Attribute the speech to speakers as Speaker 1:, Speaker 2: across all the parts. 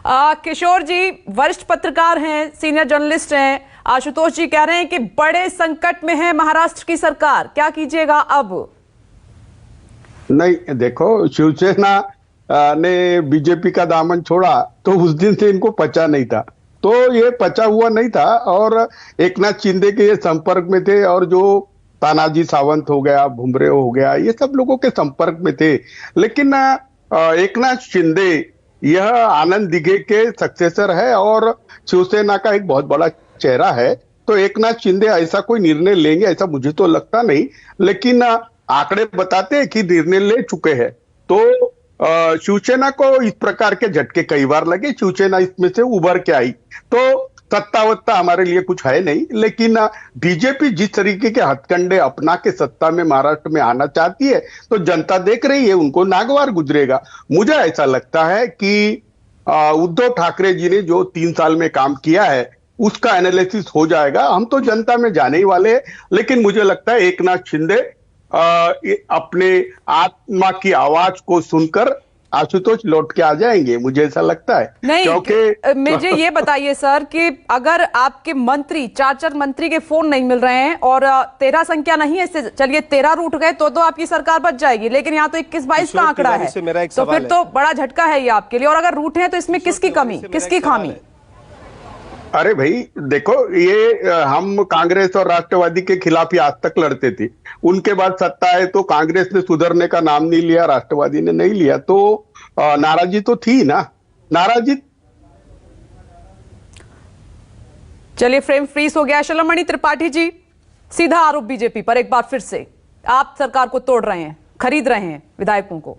Speaker 1: किशोर जी वरिष्ठ पत्रकार हैं, सीनियर जर्नलिस्ट हैं। आशुतोष जी कह रहे हैं कि बड़े संकट में है महाराष्ट्र की सरकार, क्या कीजिएगा अब?
Speaker 2: नहीं, देखो, शिवसेना ने बीजेपी का दामन छोड़ा तो उस दिन से इनको पचा नहीं था, तो ये पचा हुआ नहीं था। और एकनाथ शिंदे के ये संपर्क में थे, और जो तानाजी सावंत हो गया, भुमरे हो गया, ये सब लोगों के संपर्क में थे। लेकिन एकनाथ शिंदे यह आनंद दिघे के सक्सेसर है और शिवसेना का एक बहुत बड़ा चेहरा है, तो एकनाथ शिंदे ऐसा कोई निर्णय लेंगे ऐसा मुझे तो लगता नहीं। लेकिन आंकड़े बताते हैं कि निर्णय ले चुके हैं। तो शिवसेना को इस प्रकार के झटके कई बार लगे, शिवसेना इसमें से उभर के आई। तो सत्ता वत्ता हमारे लिए कुछ है नहीं, लेकिन बीजेपी जिस तरीके के हथकंडे अपना के सत्ता में महाराष्ट्र में आना चाहती है, तो जनता देख रही है, उनको नागवार गुजरेगा। मुझे ऐसा लगता है कि उद्धव ठाकरे जी ने जो 3 साल में काम किया है उसका एनालिसिस हो जाएगा। हम तो जनता में जाने ही वाले हैं, लेकिन मुझे लगता है एकनाथ शिंदे अपने आत्मा की आवाज को सुनकर आशुतोष लौट के आ जाएंगे, मुझे ऐसा लगता है।
Speaker 1: नहीं, क्योंकि मुझे ये बताइए सर कि अगर आपके मंत्री 4 मंत्री के फोन नहीं मिल रहे हैं और 13 संख्या नहीं है, चलिए 13 रूट गए तो आपकी सरकार बच जाएगी, लेकिन यहाँ तो 21-22 का आंकड़ा है, तो फिर तो बड़ा झटका है ये आपके लिए। और अगर रूट है तो इसमें किसकी कमी, किसकी खामी?
Speaker 2: अरे भाई देखो, ये हम कांग्रेस और राष्ट्रवादी के खिलाफ ही आज तक लड़ते थे। उनके बाद सत्ता है तो कांग्रेस ने सुधरने का नाम नहीं लिया, राष्ट्रवादी ने नहीं लिया, तो नाराजगी तो थी ना, नाराजगी।
Speaker 1: चलिए, फ्रेम फ्रीज हो गया। शलमणि त्रिपाठी जी, सीधा आरोप बीजेपी पर एक बार फिर से, आप सरकार को तोड़ रहे हैं, खरीद रहे हैं विधायकों को।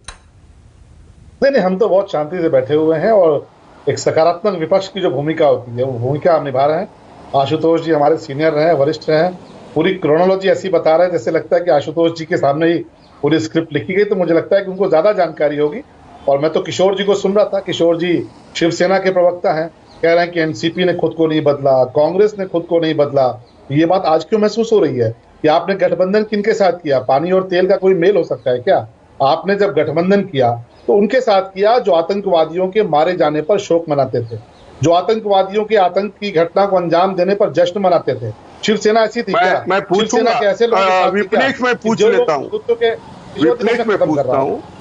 Speaker 3: नहीं, हम तो बहुत शांति से बैठे हुए हैं और एक सकारात्मक विपक्ष की जो भूमिका होती है वो भूमिका हम निभा रहे हैं। आशुतोष जी हमारे सीनियर रहे, वरिष्ठ रहे, पूरी क्रोनोलॉजी ऐसी बता रहे हैं जैसे लगता है कि आशुतोष जी के सामने ही पूरी स्क्रिप्ट लिखी गई, तो मुझे लगता है कि उनको ज्यादा जानकारी होगी। और मैं तो किशोर जी को सुन रहा था, किशोर जी शिवसेना के प्रवक्ता हैं, कह रहे हैं कि एनसीपी ने खुद को नहीं बदला, कांग्रेस ने खुद को नहीं बदला। ये बात आज क्यों महसूस हो रही है कि आपने गठबंधन किनके साथ किया? पानी और तेल का कोई मेल हो सकता है क्या? आपने जब गठबंधन किया तो उनके साथ किया जो आतंकवादियों के मारे जाने पर शोक मनाते थे, जो आतंकवादियों के आतंक की घटना को अंजाम देने पर जश्न मनाते थे। शिवसेना ऐसी थी क्या?
Speaker 2: मैं पूछूंगा, विपनेश मैं पूछ लेता हूं,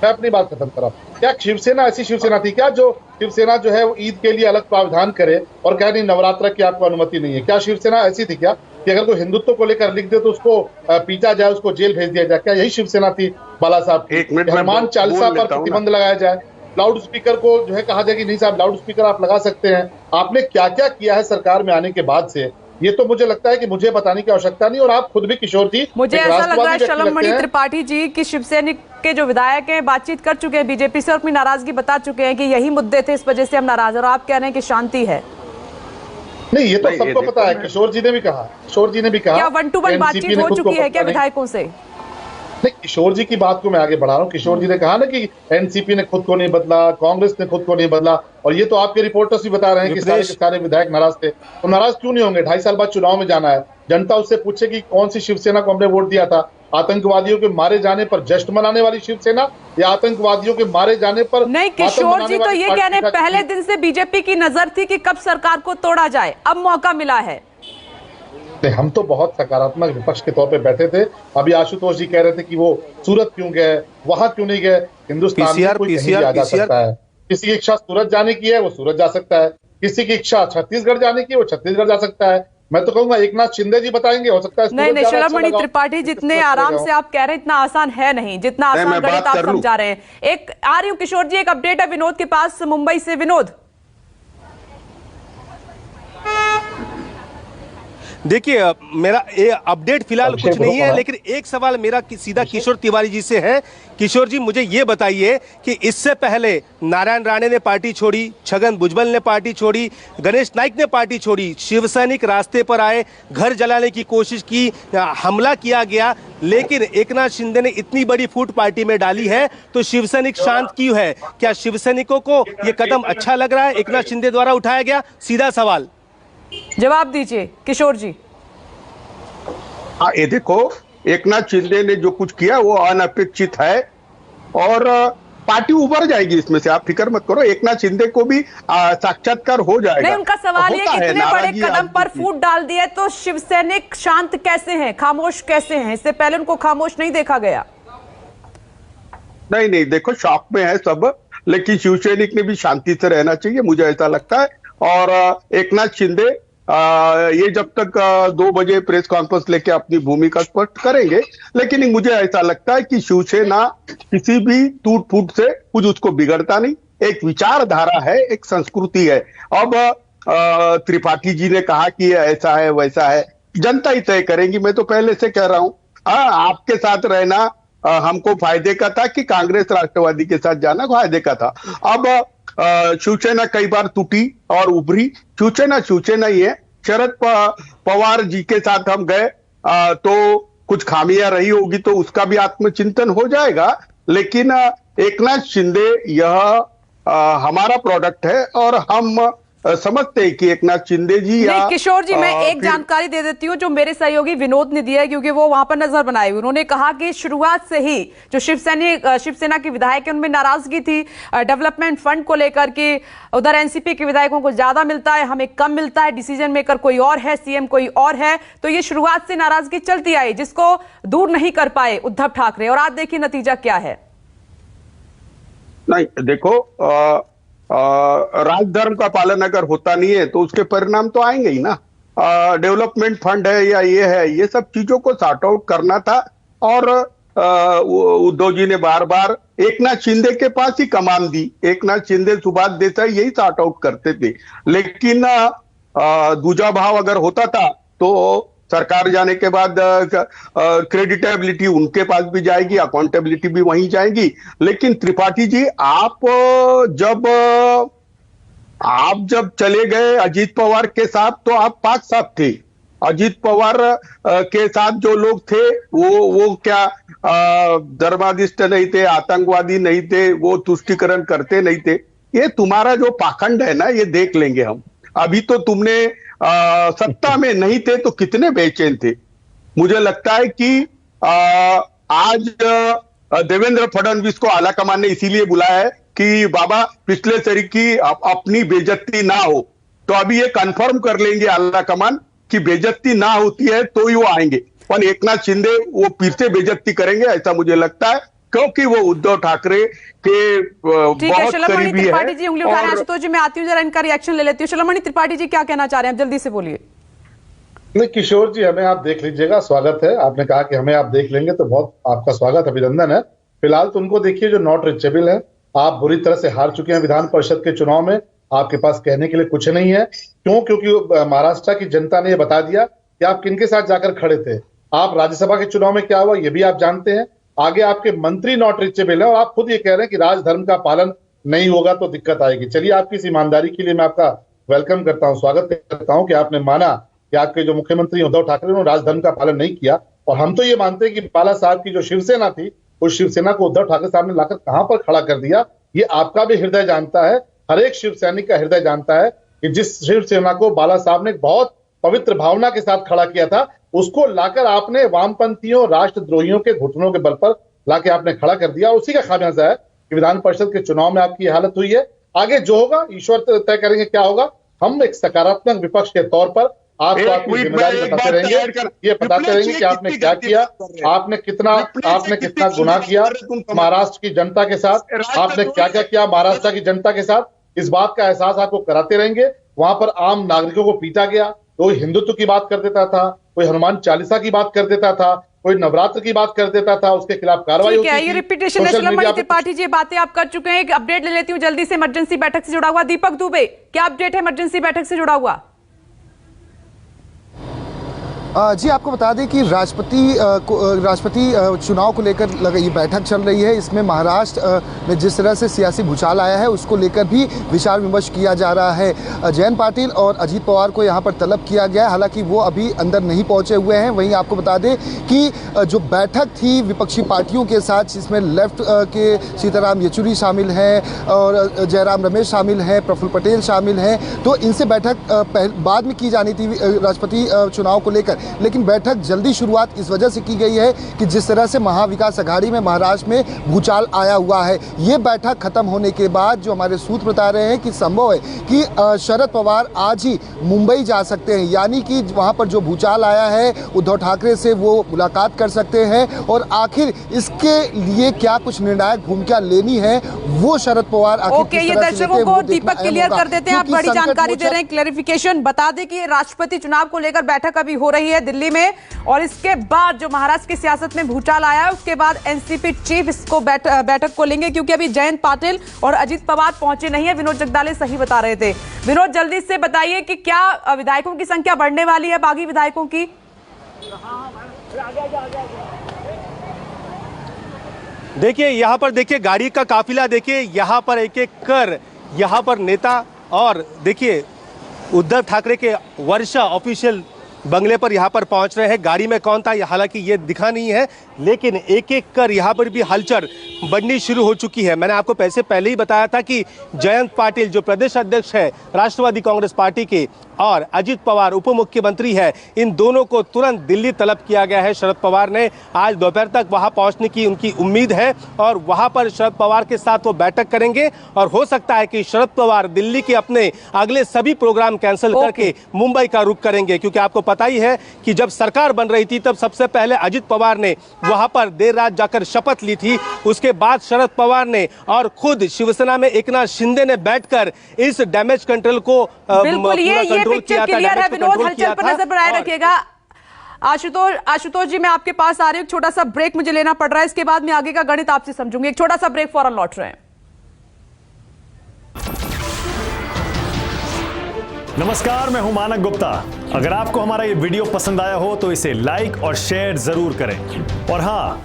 Speaker 3: मैं अपनी बात खत्म कर रहा हूं। क्या शिवसेना ऐसी शिवसेना थी क्या जो शिवसेना जो है वो ईद के लिए अलग प्रावधान करे और कहे नहीं नवरात्र की आपको अनुमति नहीं है? क्या शिवसेना ऐसी थी क्या कि अगर कोई हिंदुत्व को लेकर लिख दे तो उसको पीटा जाए, उसको जेल भेज दिया जाए? क्या यही शिवसेना थी बाला साहब की? हनुमान चालीसा पर प्रतिबंध लगाया जाए, लाउड स्पीकर को जो है कहा जाए कि नहीं साहब लाउड स्पीकर आप लगा सकते हैं। आपने क्या क्या किया है सरकार में आने के बाद से, ये तो मुझे लगता है कि मुझे बताने की आवश्यकता नहीं। और आप खुद भी किशोर जी,
Speaker 1: मुझे ऐसा लग रहा है शलमणि त्रिपाठी जी की शिवसेना के जो विधायक हैं बातचीत कर चुके हैं बीजेपी से और अपनी नाराजगी बता चुके हैं कि यही मुद्दे थे, इस वजह से हम नाराज, और आप कह रहे हैं कि शांति है।
Speaker 3: नहीं, ये तो सबको पता है, किशोर जी ने भी कहा, किशोर जी ने भी कहा।
Speaker 1: क्या 1-to-1 बातचीत हो चुकी है क्या विधायकों से?
Speaker 3: नहीं, किशोर जी की बात को मैं आगे बढ़ा रहा हूँ। किशोर जी ने कहा ना कि एनसीपी ने खुद को नहीं बदला, कांग्रेस ने खुद को नहीं बदला, और ये तो आपके रिपोर्टर्स भी बता रहे हैं कि सारे के सारे विधायक नाराज थे। तो नाराज क्यों नहीं होंगे? 2.5 साल बाद चुनाव में जाना है, जनता उससे पूछे कि कौन सी शिवसेना को हमने वोट दिया था? आतंकवादियों के मारे जाने पर जश्न मनाने वाली शिवसेना या आतंकवादियों के मारे जाने पर?
Speaker 1: नहीं, किशोर जी तो ये कह रहे हैं पहले दिन से बीजेपी की नजर थी कि कब सरकार को तोड़ा जाए, अब मौका मिला है।
Speaker 3: हम तो बहुत सकारात्मक विपक्ष के तौर पे बैठे थे। अभी आशुतोष जी कह रहे थे कि वो सूरत क्यों गए, वहां क्यों नहीं गए? हिंदुस्तान में कोई कहीं भी जा सकता है। किसी की इच्छा सूरत जाने की है वो सूरत जा सकता है, किसी की इच्छा छत्तीसगढ़ जाने की है वो छत्तीसगढ़ जा सकता है। मैं तो कहूंगा एकनाथ शिंदे जी बताएंगे, हो सकता है।
Speaker 1: नहीं, शलमणि त्रिपाठी, जितने आराम से आप कह रहे हैं इतना आसान है नहीं, जितना आसान गणित आप समझा रहे हैं। एक आ रही हूँ किशोर जी, एक अपडेट है विनोद के पास मुंबई से। विनोद,
Speaker 4: देखिए, मेरा ये अपडेट फिलहाल कुछ नहीं है, लेकिन एक सवाल मेरा सीधा किशोर तिवारी जी से है। किशोर जी, मुझे ये बताइए कि इससे पहले नारायण राणे ने पार्टी छोड़ी, छगन भुजबल ने पार्टी छोड़ी, गणेश नाइक ने पार्टी छोड़ी, शिवसैनिक रास्ते पर आए, घर जलाने की कोशिश की, हमला किया गया, लेकिन एकनाथ शिंदे ने इतनी बड़ी फूट पार्टी में डाली है, तो शिवसैनिक शांत क्यों है? क्या शिवसैनिकों को ये कदम अच्छा लग रहा है एकनाथ शिंदे द्वारा उठाया गया? सीधा सवाल,
Speaker 1: जवाब दीजिए किशोर जी।
Speaker 2: ये देखो, एकनाथ शिंदे ने जो कुछ किया वो अनपेक्षित है, और पार्टी उभर जाएगी इसमें से, आप फिक्र मत करो। एकनाथ शिंदे को भी साक्षात्कार हो जाएगा।
Speaker 1: नहीं, उनका सवाल ये कि इतने बड़े कदम पर फूट डाल दिया तो शिवसैनिक शांत कैसे हैं, खामोश कैसे हैं? इससे पहले उनको खामोश नहीं देखा गया।
Speaker 2: नहीं, देखो शॉक में है सब, लेकिन शिवसैनिक ने भी शांति से रहना चाहिए, मुझे ऐसा लगता है। और एकनाथ शिंदे ये जब तक 2 बजे प्रेस कॉन्फ्रेंस लेके अपनी भूमिका स्पष्ट करेंगे, लेकिन मुझे ऐसा लगता है कि शिवसेना किसी भी टूट फूट से कुछ उसको बिगड़ता नहीं। एक विचारधारा है, एक संस्कृति है। अब त्रिपाठी जी ने कहा कि ऐसा है वैसा है, जनता ही तय करेंगी। मैं तो पहले से कह रहा हूं, आपके साथ रहना हमको फायदे का था कि कांग्रेस राष्ट्रवादी के साथ जाना फायदे का था। अब शिवसेना कई बार टूटी और उभरी, शिवसेना ही है। शरद पवार जी के साथ हम गए तो कुछ खामियां रही होगी तो उसका भी आत्मचिंतन हो जाएगा, लेकिन एकनाथ शिंदे यह हमारा प्रोडक्ट है और हम समझते हैं कि एकनाथ शिंदे जी या
Speaker 1: किशोर जी, मैं एक जानकारी दे देती हूँ जो मेरे सहयोगी विनोद ने दिया है, क्योंकि वो वहां पर नजर बनाए हुए। उन्होंने कहा कि शुरुआत से ही जो शिवसेना के विधायक हैं उनमें नाराजगी थी डेवलपमेंट फंड को लेकर के। उधर एनसीपी के विधायकों को ज्यादा मिलता है, हमें कम मिलता है, डिसीजन मेकर कोई और है, सीएम कोई और है। तो ये शुरुआत से नाराजगी चलती आई, जिसको दूर नहीं कर पाए उद्धव ठाकरे। और आज देखिए नतीजा क्या है।
Speaker 2: नहीं देखो, राजधर्म का पालन अगर होता नहीं है तो उसके परिणाम तो आएंगे ही ना। डेवलपमेंट फंड है या ये है, ये सब चीजों को सॉर्ट आउट करना था। और उद्धव जी ने बार बार एकनाथ शिंदे के पास ही कमान दी। एकनाथ शिंदे, सुभाष देसाई यही सॉर्ट आउट करते थे। लेकिन दूजा भाव अगर होता था तो सरकार जाने के बाद क्रेडिटेबिलिटी उनके पास भी जाएगी, अकाउंटेबिलिटी भी वहीं जाएगी। लेकिन त्रिपाठी जी, आप जब चले गए अजीत पवार के साथ तो आप पाक साहब थे। अजीत पवार के साथ जो लोग थे वो क्या धर्माधिष्ट नहीं थे, आतंकवादी नहीं थे, वो तुष्टीकरण करते नहीं थे। ये तुम्हारा जो पाखंड है ना, ये देख लेंगे हम। अभी तो तुमने सत्ता में नहीं थे तो कितने बेचैन थे। मुझे लगता है कि आज देवेंद्र फडणवीस को आला कमान ने इसीलिए बुलाया है कि बाबा पिछले सरी की अपनी बेइज्जती ना हो। तो अभी ये कंफर्म कर लेंगे आला कमान कि बेइज्जती ना होती है तो ही वो आएंगे। पर एकनाथ शिंदे वो फिर से बेइज्जती करेंगे ऐसा मुझे लगता है, क्योंकि वो उद्धव ठाकरे के बहुत करीबी है।
Speaker 1: त्रिपाठी जी उंगली उठा रहे हैं। आशुतोष जी, मैं आती हूँ, जरा इनका रिएक्शन ले लेती हूँ। शिरोमणि त्रिपाठी जी क्या कहना चाह रहे हैं, जल्दी से बोलिए।
Speaker 3: नहीं किशोर जी, हमें आप देख लीजिएगा, स्वागत है। आपने कहा कि हमें आप देख लेंगे तो बहुत आपका स्वागत, अभिनंदन है। फिलहाल तो उनको देखिए जो नॉट रिचेबल है। आप बुरी तरह से हार चुके हैं विधान परिषद के चुनाव में, आपके पास कहने के लिए कुछ नहीं है। क्यों? क्योंकि महाराष्ट्र की जनता ने यह बता दिया कि आप किनके साथ जाकर खड़े थे। आप राज्यसभा के चुनाव में क्या हुआ ये भी आप जानते हैं। आगे आपके मंत्री नॉट रिचेबल है और आप खुद ये कह रहे हैं कि राजधर्म का पालन नहीं होगा तो दिक्कत आएगी। चलिए, आपकी इस ईमानदारी के लिए मैं आपका वेलकम करता हूं, स्वागत करता हूं कि आपने माना कि आपके जो मुख्यमंत्री उद्धव ठाकरे उन्होंने राजधर्म का पालन नहीं किया। और हम तो ये मानते हैं कि बाला साहब की जो शिवसेना थी, उस शिवसेना को उद्धव ठाकरे साहब ने लाकर कहां पर खड़ा कर दिया, ये आपका भी हृदय जानता है, हर एक शिव सैनिक का हृदय जानता है कि जिस शिवसेना को बाला साहब ने बहुत पवित्र भावना के साथ खड़ा किया था, उसको लाकर आपने वामपंथियों, राष्ट्रद्रोहियों के घुटनों के बल पर लाके आपने खड़ा कर दिया। उसी का खामियाजा है कि विधान परिषद के चुनाव में आपकी हालत हुई है। आगे जो होगा ईश्वर तय करेंगे क्या होगा। हम एक सकारात्मक विपक्ष के तौर पर आपको आपकी जिम्मेदारी बताते रहेंगे, ये बताते रहेंगे कि आपने क्या किया, आपने कितना गुनाह किया महाराष्ट्र की जनता के साथ, आपने क्या क्या किया महाराष्ट्र की जनता के साथ, इस बात का एहसास आपको कराते रहेंगे। वहां पर आम नागरिकों को पीटा गया, कोई हिंदुत्व की बात कर देता था, कोई हनुमान चालीसा की बात कर देता था, कोई नवरात्र की बात कर देता था, उसके खिलाफ कार्रवाई होती थी।
Speaker 1: ये रिपीटेशन है। शिरोमणि त्रिपाठी जी, बातें आप कर चुके हैं, एक अपडेट ले लेती हूँ जल्दी से। इमरजेंसी बैठक से जुड़ा हुआ दीपक दुबे, क्या अपडेट है इमरजेंसी बैठक से जुड़ा हुआ?
Speaker 5: जी, आपको बता दें कि राष्ट्रपति चुनाव को लेकर ये बैठक चल रही है। इसमें महाराष्ट्र में जिस तरह से सियासी भूचाल आया है उसको लेकर भी विचार विमर्श किया जा रहा है। जयंत पाटिल और अजीत पवार को यहाँ पर तलब किया गया है, हालांकि वो अभी अंदर नहीं पहुँचे हुए हैं। वहीं आपको बता दें कि जो बैठक थी विपक्षी पार्टियों के साथ, जिसमें लेफ्ट के सीताराम येचुरी शामिल हैं और जयराम रमेश शामिल हैं, प्रफुल्ल पटेल शामिल हैं, तो इनसे बैठक बाद में की जानी थी राष्ट्रपति चुनाव को लेकर। लेकिन बैठक जल्दी शुरुआत इस वजह से की गई है कि जिस तरह से महाविकास अघाड़ी में महाराष्ट्र में भूचाल आया हुआ है, ये बैठक खत्म होने के बाद जो हमारे सूत्र बता रहे हैं कि संभव है कि शरद पवार आज ही मुंबई जा सकते हैं, यानी कि वहां पर जो भूचाल आया है उद्धव ठाकरे से वो मुलाकात कर सकते हैं और आखिर इसके लिए क्या कुछ निर्णायक भूमिका लेनी है वो शरद पवार आखिर
Speaker 1: ये दर्शकों को दीपक क्लियर कर देते हैं। आप बड़ी जानकारी दे रहे हैं, क्लैरिफिकेशन बता दें कि राष्ट्रपति चुनाव को लेकर बैठक अभी हो रही है दिल्ली में और इसके बाद जो महाराष्ट्र की सियासत में भूचाल आया है उसके बाद एनसीपी चीफ इसको बैठक को लेंगे, क्योंकि अभी जयंत पाटिल और अजित पवार पहुंचे नहीं है। विनोद जगदाले सही बता रहे थे। विनोद, जल्दी से बताइए कि क्या विधायकों की संख्या बढ़ने वाली है, बागी विधायकों की?
Speaker 4: देखिए यहाँ पर देखिए गाड़ी का काफिला, देखिए यहाँ पर एक एक कर यहाँ पर नेता और देखिए उद्धव ठाकरे के वर्षा ऑफिशियल बंगले पर यहाँ पर पहुँच रहे हैं। गाड़ी में कौन था हालांकि ये दिखा नहीं है, लेकिन एक एक कर यहाँ पर भी हलचल बढ़नी शुरू हो चुकी है। मैंने आपको पहले ही बताया था कि जयंत पाटिल जो प्रदेश अध्यक्ष है राष्ट्रवादी कांग्रेस पार्टी के और अजित पवार उप मुख्यमंत्री है, इन दोनों को तुरंत दिल्ली तलब किया गया है। शरद पवार ने आज दोपहर तक वहां पहुंचने की उनकी उम्मीद है और वहां पर शरद पवार के साथ वो बैठक करेंगे और हो सकता है कि शरद पवार दिल्ली के अपने अगले सभी प्रोग्राम कैंसिल करके मुंबई का रुख करेंगे, क्योंकि आपको पता ही है कि जब सरकार बन रही थी तब सबसे पहले अजित पवार ने वहां पर देर रात जाकर शपथ ली थी। उसके बाद शरद पवार ने और खुद शिवसेना में एकनाथ शिंदे ने बैठकर इस डैमेज कंट्रोल को
Speaker 1: बिल्कुल ये पिक्चर क्लियर है। विनोद, हलचल पर नजर बनाए रखिएगा। आशुतोष जी, मैं आपके पास आ रही हूँ, छोटा सा ब्रेक मुझे लेना पड़ रहा है, इसके बाद मैं आगे का गणित आपसे समझूंगी। एक छोटा सा ब्रेक, फौरन लौट रहे हैं।
Speaker 6: नमस्कार, मैं हूं मानक गुप्ता। अगर आपको हमारा ये वीडियो पसंद आया हो तो इसे लाइक और शेयर जरूर करें और हां,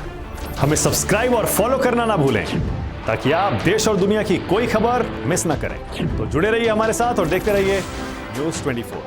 Speaker 6: हमें सब्सक्राइब और फॉलो करना ना भूलें ताकि आप देश और दुनिया की कोई खबर मिस ना करें। तो जुड़े रहिए हमारे साथ और देखते रहिए न्यूज़ 24।